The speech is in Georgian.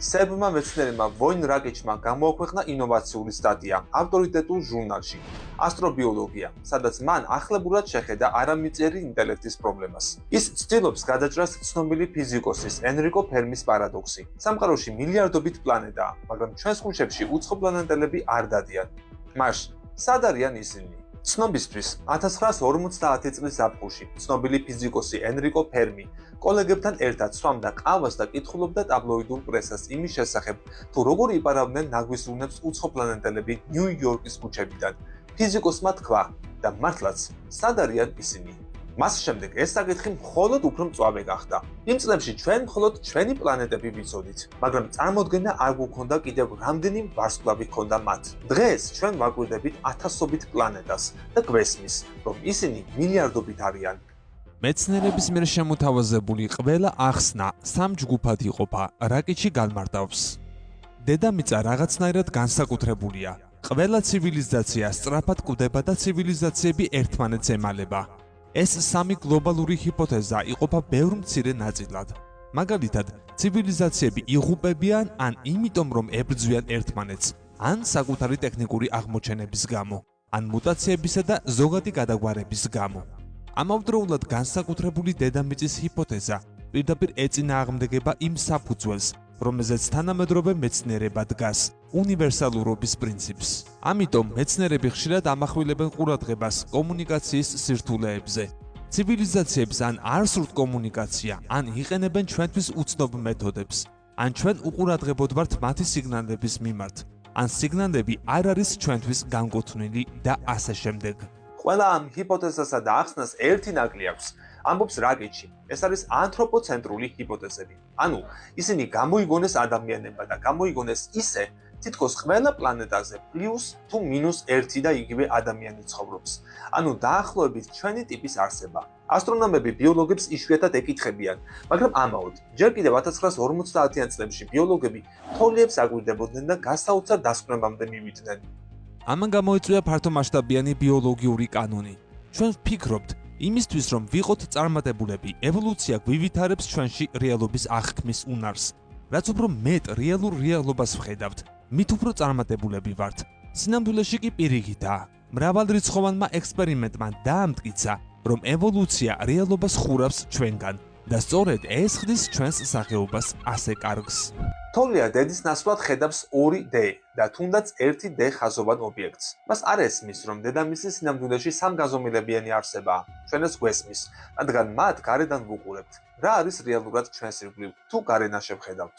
სერბმა მეცნიერებმა ვოინ რაკიჩმა გამოაქვეყნა ინოვაციური სტატია ავტორიტეტულ ჟურნალში ასტრობიოლოგია, სადაც მან ახლებურად შეხედა არამიწიერი ინტელექტის პრობლემას. ის ცდილობს გადაჭრას ცნობილი ფიზიკოსის ენრიკო ფერმის პარადოქსი. სამყაროში მილიარდობით პლანეტაა, მაგრამ ჩვენს ხუშებში უცხო პლანეტელები არ დადიან. მაშ, სად არიან ისინი? ცნობისთვის 1950 წლის ზაფხულში ცნობილი ფიზიკოსი ენრიკო ფერმი კოლეგებთან ერთად swamდა ყავას და კითხულობდა ტაბლოიდურ პრესას იმის შესახებ, თუ როგორ იპარავდნენ ნაგვისრუნებს უცხო პლანეტელები ნიუ-იორკის ქუჩებიდან. ფიზიკოსმა თქვა და მართლაც, სად არიან ისინი? მას შემდეგ ეს საკითხი მხოლოდ უფრო მწვავე გახდა. იმ წლებში ჩვენ მხოლოდ ჩვენი პლანეტები ვიცოდით, მაგრამ წარმოდგენა არ გვქონდა კიდევ რამდენი ვარსკვლავი ჰქონდა მათ. დღეს ჩვენ ვაკვირდებით ათასობით პლანეტას და გვესმის, რომ ისინი მილიარდობით არიან. მეცნიერების მიერ შემოთავაზებული ყველა ახსნა სამ ჯგუფად იყოფა, რაკიჩი განმარტავს. დედამიწა რაღაცნაირად განსაკუთრებულია. ყველა ცივილიზაცია სწრაფად კვდება და ცივილიზაციები ერთმანეთს ემალება. ეს სამი გლობალური ჰიპოთეზა იყოფა ბევრ მცირე ნაწილად. მაგალითად, ცივილიზაციები იღუპებიან ან იმიტომ რომ ებრძვიან ერთმანეთს, ან საკუთარი ტექნიკური აღმოჩენების გამო, ან მუტაციებისა და ზოგადი გადაგვარების გამო. ამავდროულად განსაკუთრებული დედამიწის ჰიპოთეზა პირდაპირ ეწინააღმდეგება იმ საფუძველს, რომელზეც თანამედროვე მეცნიერება დგას, უნივერსალურობის პრინციპს. ამიტომ მეცნიერები ხშირად ამახვილებენ ყურადღებას კომუნიკაციის სირთულეებზე. ცივილიზაციებს ან არ სურთ კომუნიკაცია, ან იყენებენ ჩვენთვის უცნობ მეთოდებს, ან ჩვენ უყურადღებოდ ვართ მათი სიგნალების მიმართ, ან სიგნალები არ არის ჩვენთვის განკუთვნილი და ასე შემდეგ. ყველა ამ ჰიპოთეზასა და ახსნას ერთი ნაკლი აქვს. ამბობს რაკიჩი, ეს არის ანთროპოცენტრული ჰიპოთეზები. ანუ, ისინი გამოიგონეს ადამიანებმა და გამოიგონეს ისე, თითქოს ყველა პლანეტაზე პლუს თუ მინუს ერთი და იგივე ადამიანი ცხოვრობს. ანუ დაახლოებით ჩვენი ტიპის არსება. ასტრონომები ბიოლოგებს იშვიათად ეკითხებიან, მაგრამ ამაოდ, ჯერ კიდევ 1950-იან წლებში ბიოლოგები თოლიებს აკვირდებოდნენ და გასაოცარ დასკვნებამდე მივიდნენ. ამან გამოიწვია ფართომასშტაბიანი ბიოლოგიური კანონი. ჩვენ ვფიქრობთ, იმისთვის რომ ვიყოთ წარმატებულები, ევოლუცია გვივითარებს ჩვენში რეალობის აღქმის უნარს. რაც უფრო მეტ რეალურ რეალობას ვხედავთ, მით უფრო წარმატებულები ვართ. სინამდვილეში კი პირიქითაა. მრავალრიცხოვანმა ექსპერიმენტმა დაამტკიცა, რომ ევოლუცია რეალობას ხურავს ჩვენგან და სწორედ ეს ხდის ჩვენს სახეობას ასე კარგს. თოლია დედის ნაცვლად ხედავს 2D და თუნდაც 1D ხაზოვან ობიექტს. მას არ ესმის, რომ დედამისი სინამდვილეში სამგაზომილებიანი არსებაა. ჩვენ ეს გვესმის, რადგან მათ გარედან ვუყურებთ. რა არის რეალურად ჩვენს ირგვლივ, თუ გარედან შევხედავთ.